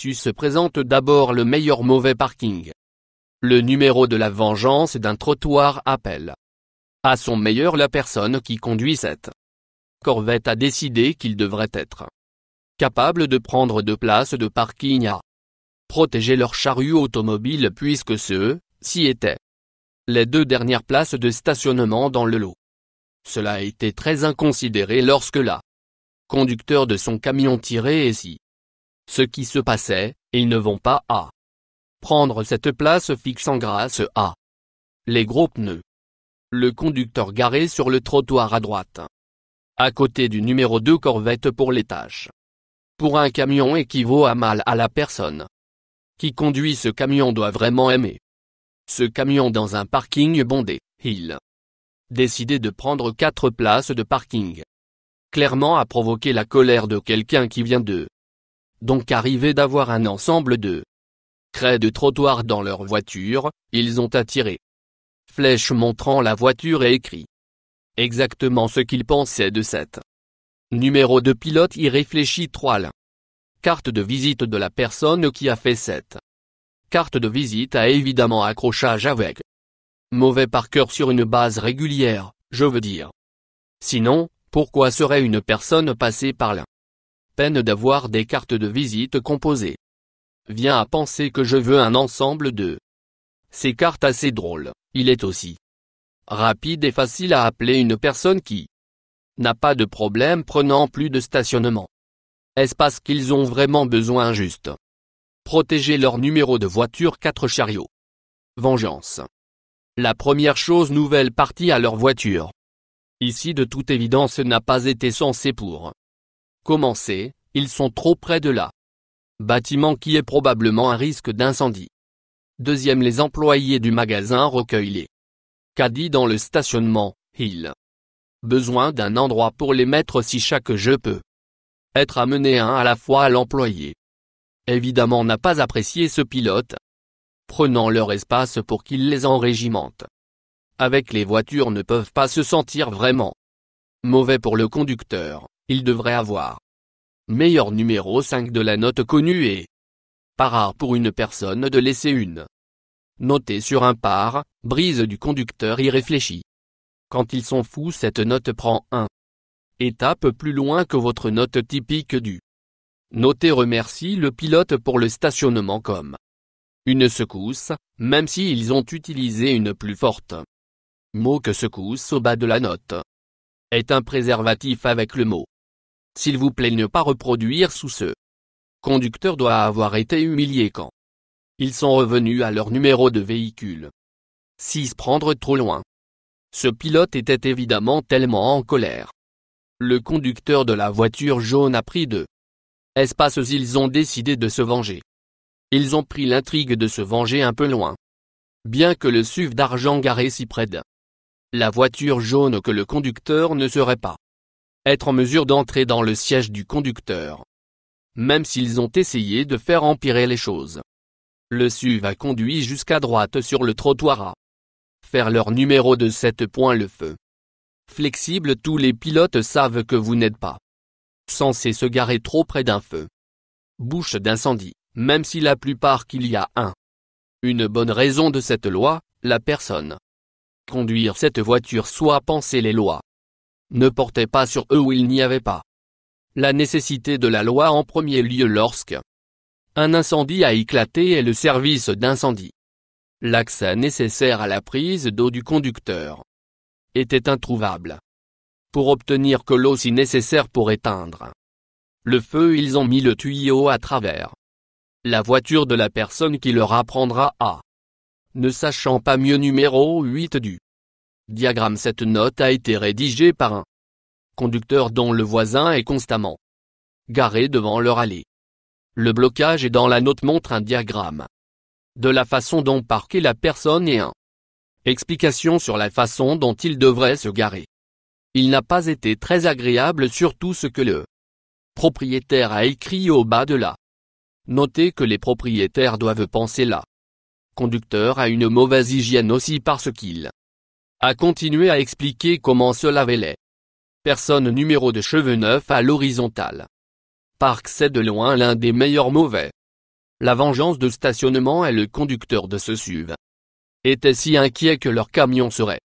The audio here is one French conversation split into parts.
processus se présente d'abord le meilleur mauvais parking. Le numéro de la vengeance d'un trottoir appelle à son meilleur la personne qui conduit cette Corvette a décidé qu'il devrait être capable de prendre 2 places de parking à protéger leur chariot automobile puisque ceux-ci étaient les 2 dernières places de stationnement dans le lot. Cela a été très inconsidéré lorsque la conducteur de son camion tirait et si ce qui se passait, ils ne vont pas à prendre cette place fixant grâce à les gros pneus. Le conducteur garé sur le trottoir à droite, à côté du numéro 2 Corvette pour les tâches. Pour un camion équivaut à mal à la personne qui conduit ce camion doit vraiment aimer ce camion dans un parking bondé. Il décidait de prendre 4 places de parking. Clairement a provoqué la colère de quelqu'un qui vient de donc arriver d'avoir un ensemble de craies de trottoir dans leur voiture, ils ont attiré flèche montrant la voiture et écrit exactement ce qu'ils pensaient de cette numéro de pilote irréfléchi. 3. La carte de visite de la personne qui a fait cette carte de visite a évidemment accrochage avec mauvais parqueur sur une base régulière, je veux dire. Sinon, pourquoi serait une personne passée par la peine d'avoir des cartes de visite composées? Viens à penser que je veux un ensemble de ces cartes assez drôles. Il est aussi rapide et facile à appeler une personne qui n'a pas de problème prenant plus de stationnement. Est-ce parce qu'ils ont vraiment besoin juste protéger leur numéro de voiture? 4 chariots. Vengeance. La première chose nouvelle partie à leur voiture. Ici de toute évidence n'a pas été censé pour commencer, ils sont trop près de là. Bâtiment qui est probablement un risque d'incendie. Deuxième, les employés du magasin recueillent les caddies dans le stationnement, ils besoin d'un endroit pour les mettre si chaque jeu peut être amené un à la fois à l'employé. Évidemment n'a pas apprécié ce pilote, prenant leur espace pour qu'il les enrégimente. Avec les voitures ne peuvent pas se sentir vraiment mauvais pour le conducteur, il devrait avoir meilleur numéro 5 de la note connue et pas rare pour une personne de laisser une notée sur un pare-brise du conducteur irréfléchi. Quand ils sont fous, cette note prend un étape plus loin que votre note typique du noté. Remercie le pilote pour le stationnement comme une secousse, même si ils ont utilisé une plus forte mot que secousse au bas de la note. Est un préservatif avec le mot. S'il vous plaît, ne pas reproduire sous ce conducteur doit avoir été humilié quand ils sont revenus à leur numéro de véhicule. 6. Prendre trop loin. Ce pilote était évidemment tellement en colère. Le conducteur de la voiture jaune a pris de espace. Ils ont décidé de se venger. Ils ont pris l'intrigue de se venger un peu loin. Bien que le SUV d'argent garé si près de la voiture jaune que le conducteur ne serait pas être en mesure d'entrer dans le siège du conducteur. Même s'ils ont essayé de faire empirer les choses. Le SUV a conduit jusqu'à droite sur le trottoir à faire leur numéro de 7 points. Le feu flexible. Tous les pilotes savent que vous n'êtes pas censé se garer trop près d'un feu bouche d'incendie, même si la plupart qu'il y a une bonne raison de cette loi, la personne conduire cette voiture soit penser les lois ne portait pas sur eux ou il n'y avait pas la nécessité de la loi en premier lieu lorsque un incendie a éclaté et le service d'incendie. L'accès nécessaire à la prise d'eau du conducteur était introuvable. Pour obtenir que l'eau si nécessaire pour éteindre le feu, ils ont mis le tuyau à travers la voiture de la personne qui leur apprendra à ne sachant pas mieux. Numéro 8 du diagramme. Cette note a été rédigée par un conducteur dont le voisin est constamment garé devant leur allée. Le blocage est dans la note montre un diagramme de la façon dont parquer la personne et un explication sur la façon dont il devrait se garer. Il n'a pas été très agréable surtout ce que le propriétaire a écrit au bas de la notez que les propriétaires doivent penser là. Conducteur a une mauvaise hygiène aussi parce qu'il a continué à expliquer comment se laver les personnes. Numéro de cheveux neufs à l'horizontale. Park, c'est de loin l'un des meilleurs mauvais La vengeance de stationnement et le conducteur de ce SUV étaient si inquiets que leur camion serait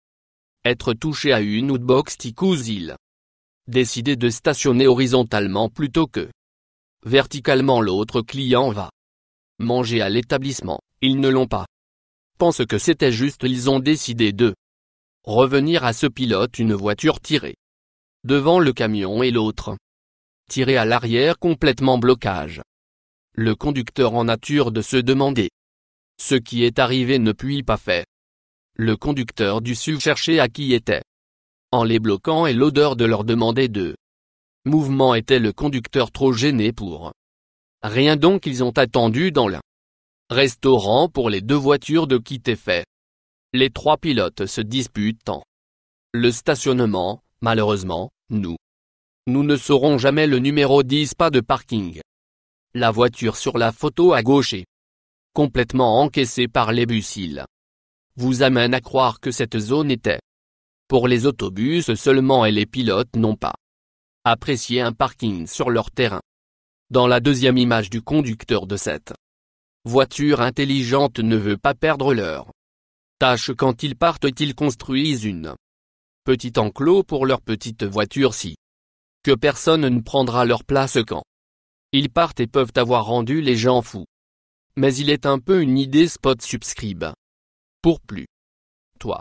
être touché à une outbox ticous. Ils décidaient de stationner horizontalement plutôt que verticalement. L'autre client va manger à l'établissement, ils ne l'ont pas. Pense que c'était juste. Ils ont décidé de revenir à ce pilote. Une voiture tirée devant le camion et l'autre tirée à l'arrière, complètement blocage. Le conducteur en nature de se demander ce qui est arrivé ne puis pas fait. Le conducteur du SUV cherchait à qui était en les bloquant et l'odeur de leur demander de mouvement. Était le conducteur trop gêné pour rien, donc ils ont attendu dans le restaurant pour les deux voitures de quitter. Fait les trois pilotes se disputent le stationnement. Malheureusement, nous ne saurons jamais le numéro 10. Pas de parking. La voiture sur la photo à gauche est complètement encaissée par les bus. Il vous amène à croire que cette zone était pour les autobus seulement et les pilotes n'ont pas apprécié un parking sur leur terrain. Dans la deuxième image du conducteur de cette voiture intelligente ne veut pas perdre leur tâche. Quand ils partent, ils construisent une petite enclos pour leur petite voiture si que personne ne prendra leur place quand ils partent et peuvent avoir rendu les gens fous. Mais il est un peu une idée. Spot subscribe pour plus. Toi.